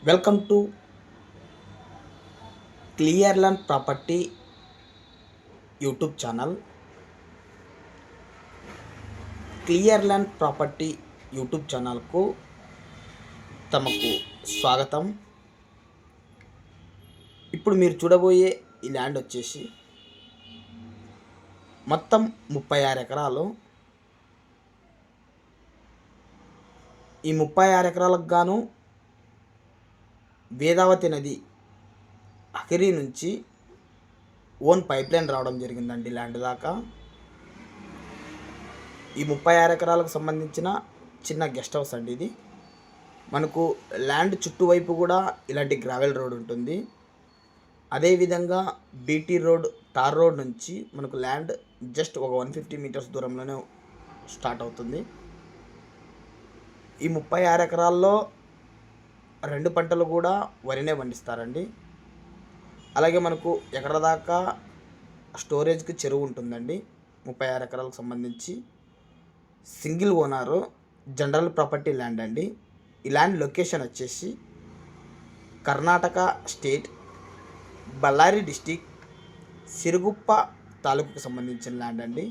Welcome to clear land property YouTube channel. Clear land property YouTube ఛానల్కు తమకు స్వాగతం. ఇప్పుడు మీరు చూడబోయే ఈ ల్యాండ్ వచ్చేసి మొత్తం 36 ఎకరాలు. ఈ 36 ఎకరాలకు గాను వేదావతి నది అకిరి నుంచి ఓన్ పైప్ లైన్ రావడం జరిగిందండి ల్యాండ్ దాకా. ఈ 36 ఎకరాలకు సంబంధించిన చిన్న గెస్ట్ హౌస్ అండి ఇది. మనకు ల్యాండ్ చుట్టువైపు కూడా ఇలాంటి గ్రావెల్ రోడ్ ఉంటుంది. అదేవిధంగా బీటీ రోడ్, తార్ రోడ్ నుంచి మనకు ల్యాండ్ జస్ట్ ఒక 150 మీటర్స్ దూరంలోనే స్టార్ట్ అవుతుంది. ఈ 36 ఎకరాల్లో 2 పంటలు కూడా వరినే పండిస్తారండి. అలాగే మనకు ఎకర దాకా స్టోరేజ్కి చెరువు ఉంటుందండి. 36 ఎకరాలకు సంబంధించి single owner general property land అండి. ఈ ల్యాండ్ లొకేషన్ వచ్చేసి కర్ణాటక స్టేట్, బళ్ళారి డిస్టిక్, సిరుగుప్ప తాలూకుకు సంబంధించిన ల్యాండ్ అండి.